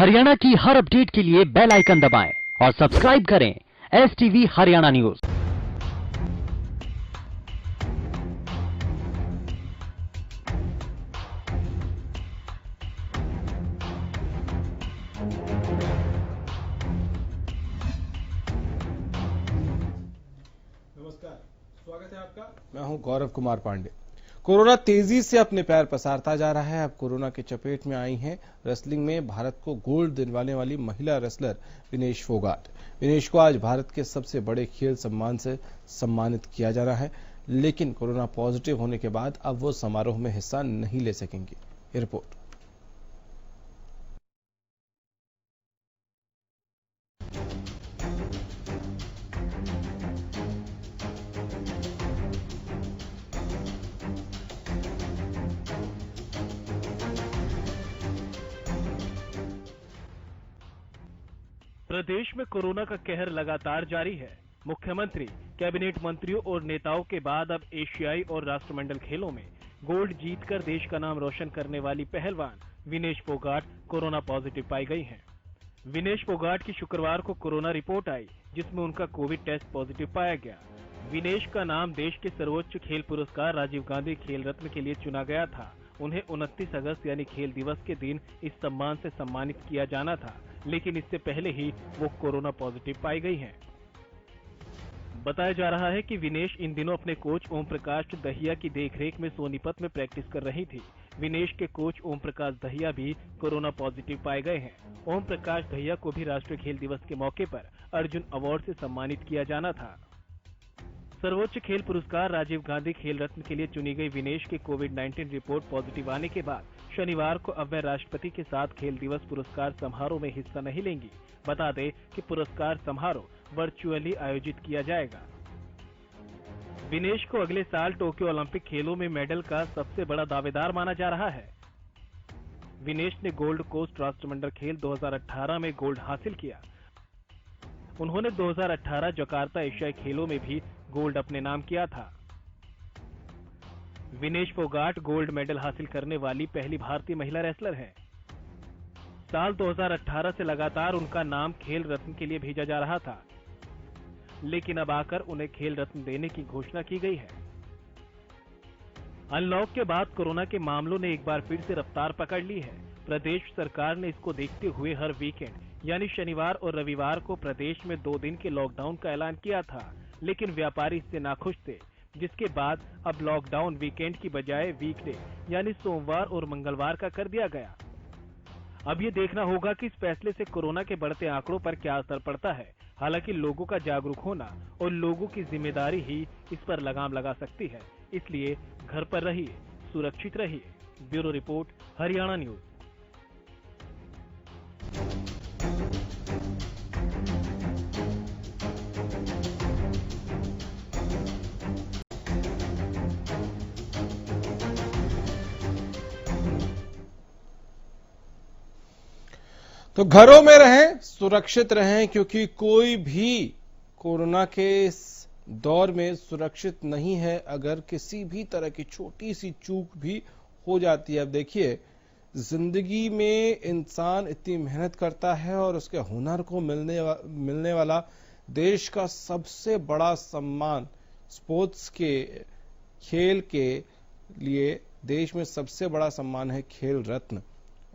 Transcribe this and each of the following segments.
हरियाणा की हर अपडेट के लिए बेल आइकन दबाएं और सब्सक्राइब करें STV हरियाणा न्यूज। नमस्कार, स्वागत है आपका। मैं हूं गौरव कुमार पांडे। कोरोना तेजी से अपने पैर पसारता जा रहा है। अब कोरोना की चपेट में आई हैं रेसलिंग में भारत को गोल्ड दिलवाने वाली महिला रेसलर विनेश फोगाट। विनेश को आज भारत के सबसे बड़े खेल सम्मान से सम्मानित किया जा रहा है, लेकिन कोरोना पॉजिटिव होने के बाद अब वो समारोह में हिस्सा नहीं ले सकेंगे। ये रिपोर्ट। प्रदेश में कोरोना का कहर लगातार जारी है। मुख्यमंत्री, कैबिनेट मंत्रियों और नेताओं के बाद अब एशियाई और राष्ट्रमंडल खेलों में गोल्ड जीतकर देश का नाम रोशन करने वाली पहलवान विनेश फोगाट कोरोना पॉजिटिव पाई गई हैं। विनेश फोगाट की शुक्रवार को कोरोना रिपोर्ट आई, जिसमें उनका कोविड टेस्ट पॉजिटिव पाया गया। विनेश का नाम देश के सर्वोच्च खेल पुरस्कार राजीव गांधी खेल रत्न के लिए चुना गया था। उन्हें 29 अगस्त यानी खेल दिवस के दिन इस सम्मान से सम्मानित किया जाना था, लेकिन इससे पहले ही वो कोरोना पॉजिटिव पाई गई हैं। बताया जा रहा है कि विनेश इन दिनों अपने कोच ओम प्रकाश दहिया की देखरेख में सोनीपत में प्रैक्टिस कर रही थी। विनेश के कोच ओम प्रकाश दहिया भी कोरोना पॉजिटिव पाए गए हैं। ओम प्रकाश दहिया को भी राष्ट्रीय खेल दिवस के मौके पर अर्जुन अवार्ड से सम्मानित किया जाना था। सर्वोच्च खेल पुरस्कार राजीव गांधी खेल रत्न के लिए चुनी गई विनेश के कोविड-19 रिपोर्ट पॉजिटिव आने के बाद शनिवार को अब वे राष्ट्रपति के साथ खेल दिवस पुरस्कार समारोह में हिस्सा नहीं लेंगी। बता दें कि पुरस्कार समारोह वर्चुअली आयोजित किया जाएगा। विनेश को अगले साल टोक्यो ओलंपिक खेलों में मेडल का सबसे बड़ा दावेदार माना जा रहा है। विनेश ने गोल्ड कोस्ट राष्ट्रमंडल खेल 2018 में गोल्ड हासिल किया। उन्होंने 2018 जकार्ता एशियाई खेलों में भी गोल्ड अपने नाम किया था। विनेश फोगाट गोल्ड मेडल हासिल करने वाली पहली भारतीय महिला रेसलर है। साल 2018 से लगातार उनका नाम खेल रत्न के लिए भेजा जा रहा था, लेकिन अब आकर उन्हें खेल रत्न देने की घोषणा की गई है। अनलॉक के बाद कोरोना के मामलों ने एक बार फिर से रफ्तार पकड़ ली है। प्रदेश सरकार ने इसको देखते हुए हर वीकेंड यानी शनिवार और रविवार को प्रदेश में 2 दिन के लॉकडाउन का ऐलान किया था, लेकिन व्यापारी इससे नाखुश थे, जिसके बाद अब लॉकडाउन वीकेंड की बजाय वीकडे यानी सोमवार और मंगलवार का कर दिया गया। अब ये देखना होगा कि इस फैसले से कोरोना के बढ़ते आंकड़ों पर क्या असर पड़ता है। हालांकि लोगों का जागरूक होना और लोगों की जिम्मेदारी ही इस पर लगाम लगा सकती है, इसलिए घर पर रहिए, सुरक्षित रहिए। Bureau report, Haryana news. तो घरों में रहें, सुरक्षित रहें, क्योंकि कोई भी कोरोना के इस दौर में सुरक्षित नहीं है। अगर किसी भी तरह की छोटी सी चूक भी हो जाती है, अब देखिए, जिंदगी में इंसान इतनी मेहनत करता है और उसके हुनर को मिलने वाला देश का सबसे बड़ा सम्मान, स्पोर्ट्स के खेल के लिए देश में सबसे बड़ा सम्मान है खेल रत्न,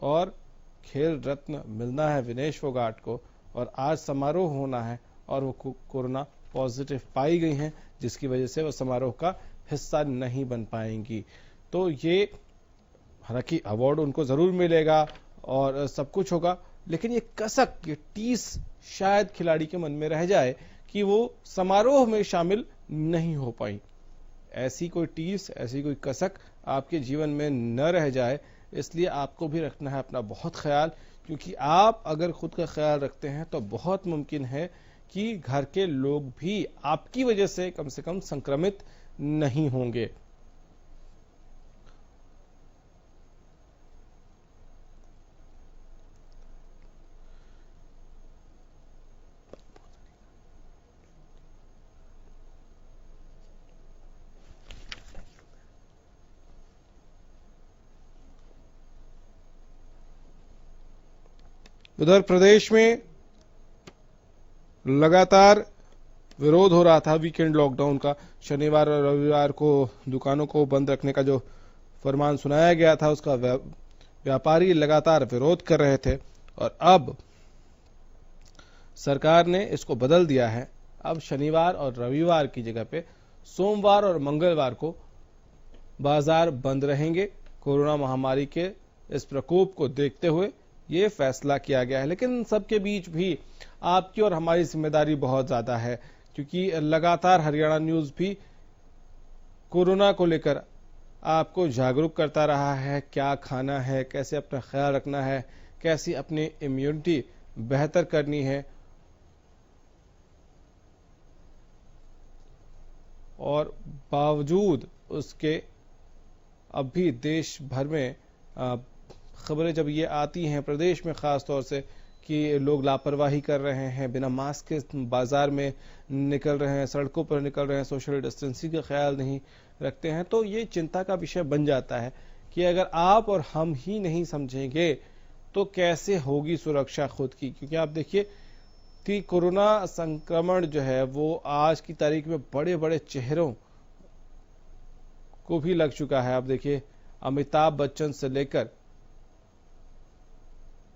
और खेल रत्न मिलना है विनेश फोगाट को, और आज समारोह होना है और वो कोरोना पॉजिटिव पाई गई हैं, जिसकी वजह से वो समारोह का हिस्सा नहीं बन पाएंगी। तो ये हालांकि अवार्ड उनको जरूर मिलेगा और सब कुछ होगा, लेकिन ये कसक, ये टीस शायद खिलाड़ी के मन में रह जाए कि वो समारोह में शामिल नहीं हो पाई। ऐसी कोई टीस, ऐसी कोई कसक आपके जीवन में न रह जाए, इसलिए आपको भी रखना है अपना बहुत ख्याल, क्योंकि आप अगर खुद का ख्याल रखते हैं तो बहुत मुमकिन है कि घर के लोग भी आपकी वजह से कम संक्रमित नहीं होंगे। उधर प्रदेश में लगातार विरोध हो रहा था वीकेंड लॉकडाउन का। शनिवार और रविवार को दुकानों को बंद रखने का जो फरमान सुनाया गया था, उसका व्यापारी लगातार विरोध कर रहे थे और अब सरकार ने इसको बदल दिया है। अब शनिवार और रविवार की जगह पे सोमवार और मंगलवार को बाजार बंद रहेंगे। कोरोना महामारी के इस प्रकोप को देखते हुए ये फैसला किया गया है। लेकिन सबके बीच भी आपकी और हमारी जिम्मेदारी बहुत ज्यादा है, क्योंकि लगातार हरियाणा न्यूज भी कोरोना को लेकर आपको जागरूक करता रहा है। क्या खाना है, कैसे अपना ख्याल रखना है, कैसी अपनी इम्यूनिटी बेहतर करनी है, और बावजूद उसके अब भी देश भर में खबरें जब ये आती हैं, प्रदेश में खास तौर से, कि लोग लापरवाही कर रहे हैं, बिना मास्क के बाजार में निकल रहे हैं, सड़कों पर निकल रहे हैं, सोशल डिस्टेंसिंग का ख्याल नहीं रखते हैं, तो ये चिंता का विषय बन जाता है कि अगर आप और हम ही नहीं समझेंगे तो कैसे होगी सुरक्षा खुद की। क्योंकि आप देखिए कि कोरोना संक्रमण जो है वो आज की तारीख में बड़े बड़े चेहरों को भी लग चुका है। आप देखिए अमिताभ बच्चन से लेकर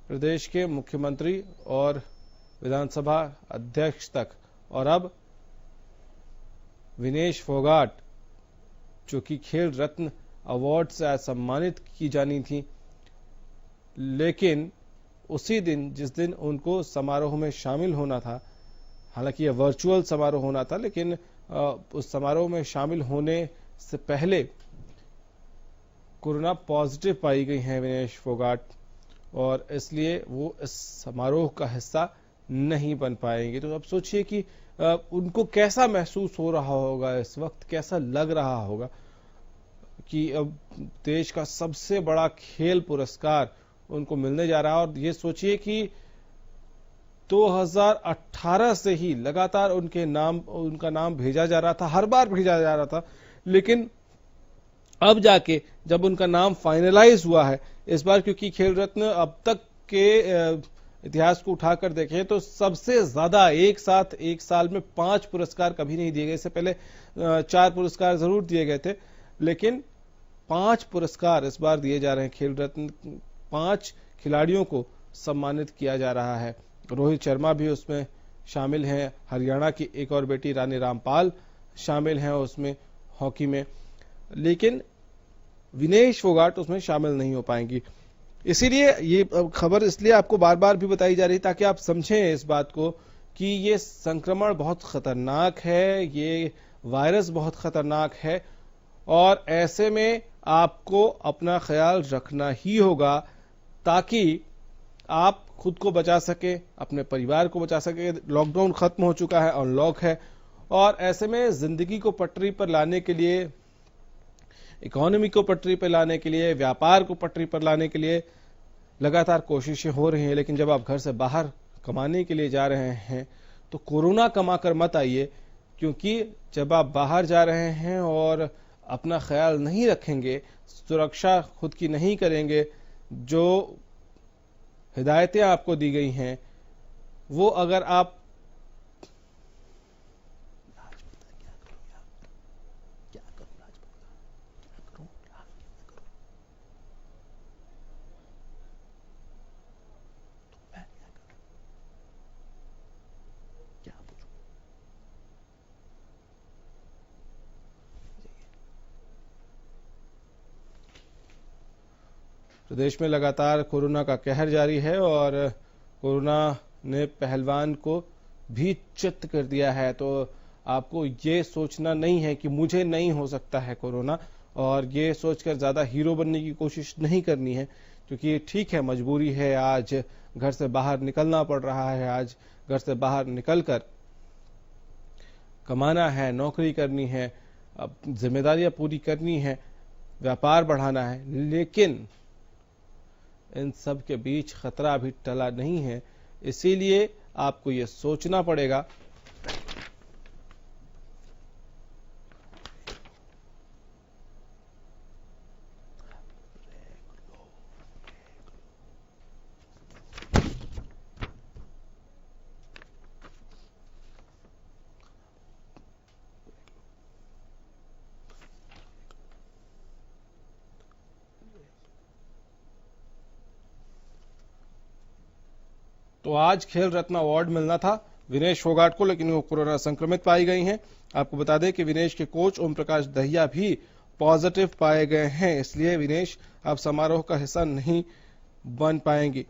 प्रदेश के मुख्यमंत्री और विधानसभा अध्यक्ष तक, और अब विनेश फोगाट जो कि खेल रत्न अवार्ड से आज सम्मानित की जानी थी, लेकिन उसी दिन जिस दिन उनको समारोह में शामिल होना था, हालांकि यह वर्चुअल समारोह होना था, लेकिन उस समारोह में शामिल होने से पहले कोरोना पॉजिटिव पाई गई हैं विनेश फोगाट, और इसलिए वो इस समारोह का हिस्सा नहीं बन पाएंगे। तो अब सोचिए कि उनको कैसा महसूस हो रहा होगा, इस वक्त कैसा लग रहा होगा कि अब देश का सबसे बड़ा खेल पुरस्कार उनको मिलने जा रहा है। और ये सोचिए कि 2018 से ही लगातार उनका नाम भेजा जा रहा था, हर बार भेजा जा रहा था, लेकिन अब जाके जब उनका नाम फाइनलाइज हुआ है इस बार, क्योंकि खेल रत्न अब तक के इतिहास को उठाकर देखें तो सबसे ज्यादा एक साथ एक साल में 5 पुरस्कार कभी नहीं दिए गए। इससे पहले 4 पुरस्कार जरूर दिए गए थे, लेकिन 5 पुरस्कार इस बार दिए जा रहे हैं। खेल रत्न 5 खिलाड़ियों को सम्मानित किया जा रहा है। रोहित शर्मा भी उसमें शामिल हैं, हरियाणा की एक और बेटी रानी रामपाल शामिल हैं उसमें हॉकी में, लेकिन विनेश फोगाट उसमें शामिल नहीं हो पाएंगी। इसीलिए ये खबर इसलिए आपको बार बार भी बताई जा रही ताकि आप समझें इस बात को कि ये संक्रमण बहुत खतरनाक है, ये वायरस बहुत खतरनाक है, और ऐसे में आपको अपना ख्याल रखना ही होगा ताकि आप खुद को बचा सके, अपने परिवार को बचा सके। लॉकडाउन खत्म हो चुका है, अनलॉक है, और ऐसे में जिंदगी को पटरी पर लाने के लिए, इकोनॉमी को पटरी पर लाने के लिए, व्यापार को पटरी पर लाने के लिए लगातार कोशिशें हो रही हैं। लेकिन जब आप घर से बाहर कमाने के लिए जा रहे हैं तो कोरोना कमा कर मत आइए, क्योंकि जब आप बाहर जा रहे हैं और अपना ख्याल नहीं रखेंगे, सुरक्षा खुद की नहीं करेंगे, जो हिदायतें आपको दी गई हैं वो अगर आप प्रदेश में लगातार कोरोना का कहर जारी है और कोरोना ने पहलवान को भी चित्त कर दिया है। तो आपको ये सोचना नहीं है कि मुझे नहीं हो सकता है कोरोना, और ये सोचकर ज्यादा हीरो बनने की कोशिश नहीं करनी है, क्योंकि ठीक है मजबूरी है, आज घर से बाहर निकलना पड़ रहा है, आज घर से बाहर निकलकर कमाना है, नौकरी करनी है, अब जिम्मेदारियां पूरी करनी है, व्यापार बढ़ाना है, लेकिन इन सब के बीच खतरा अभी टला नहीं है। इसीलिए आपको यह सोचना पड़ेगा तो आज खेल रत्न अवार्ड मिलना था विनेश फोगाट को, लेकिन वो कोरोना संक्रमित पाई गई हैं। आपको बता दें कि विनेश के कोच ओम प्रकाश दहिया भी पॉजिटिव पाए गए हैं, इसलिए विनेश अब समारोह का हिस्सा नहीं बन पाएंगी।